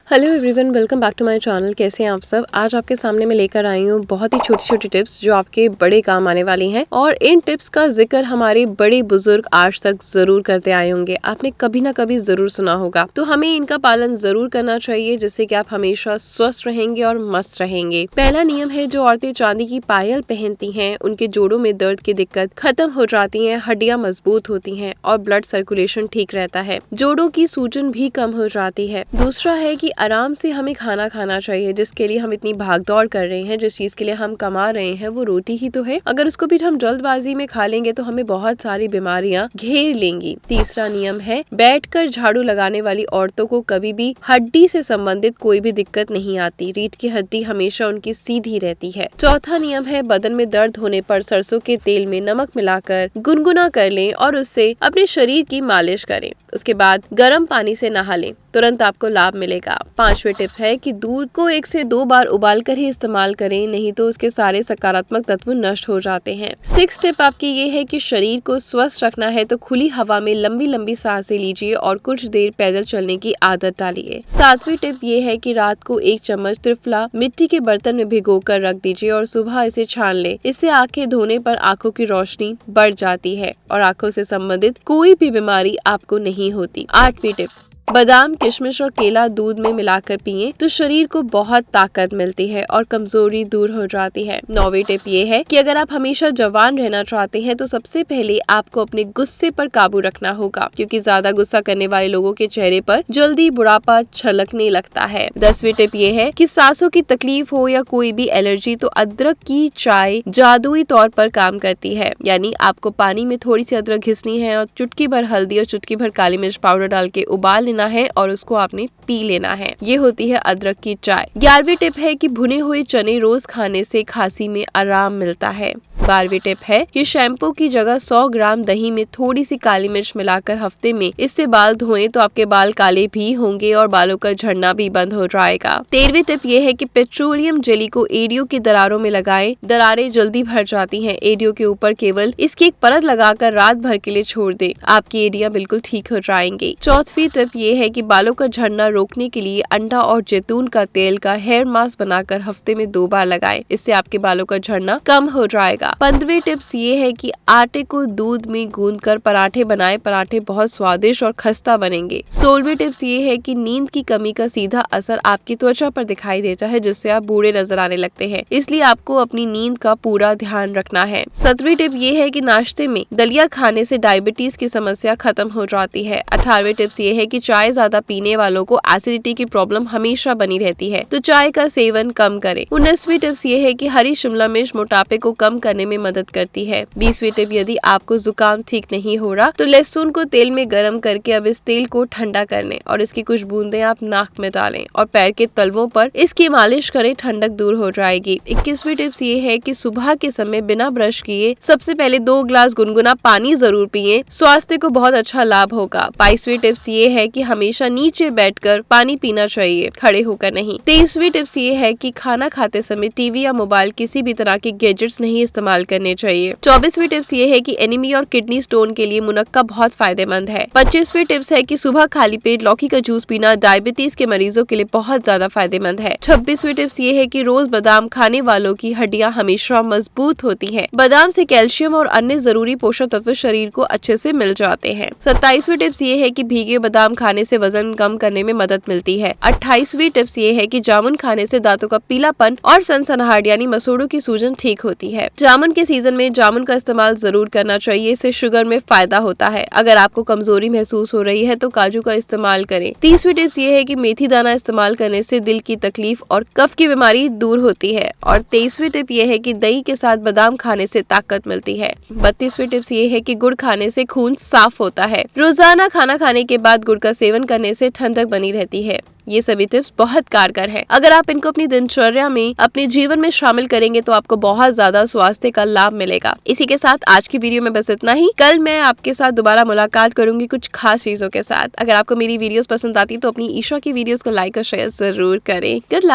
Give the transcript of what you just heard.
Hello everyone, welcome back to my channel. कैसे हैं आप सब। आज आपके सामने मैं लेकर आई हूँ बहुत ही छोटी छोटी टिप्स जो आपके बड़े काम आने वाली हैं। और इन टिप्स का जिक्र हमारे बड़े बुजुर्ग आज तक जरूर करते आए होंगे, आपने कभी ना कभी जरूर सुना होगा। तो हमें इनका पालन जरूर करना चाहिए, जिससे कि आप हमेशा स्वस्थ रहेंगे और मस्त रहेंगे। पहला नियम है, जो औरतें चांदी की पायल पहनती हैं उनके जोड़ों में दर्द की दिक्कत खत्म हो जाती है, हड्डियां मजबूत होती हैं और ब्लड सर्कुलेशन ठीक रहता है, जोड़ों की सूजन भी कम हो जाती है। दूसरा है कि आराम से हमें खाना खाना चाहिए, जिसके लिए हम इतनी भागदौड़ कर रहे हैं, जिस चीज के लिए हम कमा रहे हैं वो रोटी ही तो है। अगर उसको भी हम जल्दबाजी में खा लेंगे तो हमें बहुत सारी बीमारियां घेर लेंगी। तीसरा नियम है, बैठकर झाड़ू लगाने वाली औरतों को कभी भी हड्डी से संबंधित कोई भी दिक्कत नहीं आती, रीढ़ की हड्डी हमेशा उनकी सीधी रहती है। चौथा नियम है, बदन में दर्द होने पर सरसों के तेल में नमक मिलाकर गुनगुना कर लें और उससे अपने शरीर की मालिश करें। उसके बाद गर्म पानी से नहा लें, तुरंत आपको लाभ मिलेगा। पांचवी टिप है कि दूध को 1 से 2 बार उबाल कर ही इस्तेमाल करें, नहीं तो उसके सारे सकारात्मक तत्व नष्ट हो जाते हैं। 6 टिप आपकी ये है कि शरीर को स्वस्थ रखना है तो खुली हवा में लंबी लंबी सांसें लीजिए और कुछ देर पैदल चलने की आदत डालिए। 7वीं टिप ये है कि रात को 1 चम्मच त्रिफला मिट्टी के बर्तन में भिगो कर रख दीजिए और सुबह इसे छान ले। इससे आंखें धोने पर आंखों की रोशनी बढ़ जाती है और आंखों से संबंधित कोई भी बीमारी आपको नहीं होती। 8वीं टिप, बादाम, किशमिश और केला दूध में मिलाकर पिएं तो शरीर को बहुत ताकत मिलती है और कमजोरी दूर हो जाती है। 9वीं टिप ये है कि अगर आप हमेशा जवान रहना चाहते हैं तो सबसे पहले आपको अपने गुस्से पर काबू रखना होगा, क्योंकि ज्यादा गुस्सा करने वाले लोगों के चेहरे पर जल्दी बुढ़ापा छलकने लगता है। 10वीं टिप ये है कि सांसों की तकलीफ हो या कोई भी एलर्जी तो अदरक की चाय जादुई तौर पर काम करती है। यानी आपको पानी में थोड़ी सी अदरक घिसनी है और चुटकी भर हल्दी और चुटकी भर काली मिर्च पाउडर डाल के उबाल है और उसको आपने पी लेना है। ये होती है अदरक की चाय। 11वीं टिप है कि भुने हुए चने रोज खाने से खांसी में आराम मिलता है। 12वीं टिप है कि शैम्पू की जगह 100 ग्राम दही में थोड़ी सी काली मिर्च मिलाकर हफ्ते में इससे बाल धोएं तो आपके बाल काले भी होंगे और बालों का झड़ना भी बंद हो जाएगा। 13वीं टिप ये है कि पेट्रोलियम जेली को एड़ियों की दरारों में लगाएं, दरारें जल्दी भर जाती हैं। एड़ियों के ऊपर केवल इसकी एक परत लगाकर रात भर के लिए छोड़ दें, आपकी एड़ियां बिल्कुल ठीक हो जाएंगी। 14वीं टिप ये है कि बालों का झड़ना रोकने के लिए अंडा और जैतून का तेल का हेयर मास्क बनाकर हफ्ते में 2 बार लगाएं, इससे आपके बालों का झड़ना कम हो जाएगा। 15वीं टिप्स ये है कि आटे को दूध में गूंदकर पराठे बनाएं, पराठे बहुत स्वादिष्ट और खस्ता बनेंगे। 16वीं टिप्स ये है कि नींद की कमी का सीधा असर आपकी त्वचा पर दिखाई देता है, जिससे आप बूढ़े नजर आने लगते हैं, इसलिए आपको अपनी नींद का पूरा ध्यान रखना है। 17वीं टिप ये है कि नाश्ते में दलिया खाने से डायबिटीज की समस्या खत्म हो जाती है। 18वीं टिप्स ये है कि चाय ज्यादा पीने वालों को एसिडिटी की प्रॉब्लम हमेशा बनी रहती है, तो चाय का सेवन कम करें। 19वीं टिप्स ये है कि हरी शिमला मिर्च मोटापे को कम करने में मदद करती है। 20वीं टिप, यदि आपको जुकाम ठीक नहीं हो रहा तो लहसुन को तेल में गर्म करके अब इस तेल को ठंडा कर लें और इसकी कुछ बूंदें आप नाक में डालें और पैर के तलवों पर इसकी मालिश करें, ठंडक दूर हो जाएगी। 21वीं टिप्स ये है कि सुबह के समय बिना ब्रश किए सबसे पहले 2 ग्लास गुनगुना पानी जरूर पिए, स्वास्थ्य को बहुत अच्छा लाभ होगा। 22वीं टिप्स ये है कि हमेशा नीचे बैठकर पानी पीना चाहिए, खड़े होकर नहीं। 23वीं टिप्स ये है कि खाना खाते समय टीवी या मोबाइल किसी भी तरह के गैजेट्स नहीं इस्तेमाल करने चाहिए। 24वीं टिप्स ये है कि एनीमिया और किडनी स्टोन के लिए मुनक्का बहुत फायदेमंद है। 25वीं टिप्स है कि सुबह खाली पेट लौकी का जूस पीना डायबिटीज के मरीजों के लिए बहुत ज्यादा फायदेमंद है। 26वीं टिप्स ये है कि रोज बादाम खाने वालों की हड्डियां हमेशा मजबूत होती हैं। बादाम से कैल्शियम और अन्य जरूरी पोषक तत्व शरीर को अच्छे से मिल जाते हैं। 27वीं टिप्स ये है कि भीगे बादाम खाने से वजन कम करने में मदद मिलती है। 28वीं टिप्स ये है कि जामुन खाने से दांतों का पीलापन और सनसनाहट यानी मसूड़ों की सूजन ठीक होती है। जामुन के सीजन में जामुन का इस्तेमाल जरूर करना चाहिए, इससे शुगर में फायदा होता है। अगर आपको कमजोरी महसूस हो रही है तो काजू का इस्तेमाल करें। 30वीं टिप्स ये है कि मेथी दाना इस्तेमाल करने से दिल की तकलीफ और कफ की बीमारी दूर होती है। और 23वीं टिप ये है कि दही के साथ बादाम खाने से ताकत मिलती है। 32वीं टिप्स ये है कि गुड़ खाने से खून साफ होता है। रोजाना खाना खाने के बाद गुड़ का सेवन करने से ठंडक बनी रहती है। ये सभी टिप्स बहुत कारगर है। अगर आप इनको अपनी दिनचर्या में अपने जीवन में शामिल करेंगे तो आपको बहुत ज्यादा स्वास्थ्य का लाभ मिलेगा। इसी के साथ आज की वीडियो में बस इतना ही। कल मैं आपके साथ दोबारा मुलाकात करूंगी कुछ खास चीजों के साथ। अगर आपको मेरी वीडियोस पसंद आती है तो अपनी ईशा की वीडियोस को लाइक और शेयर जरूर करें। Good luck.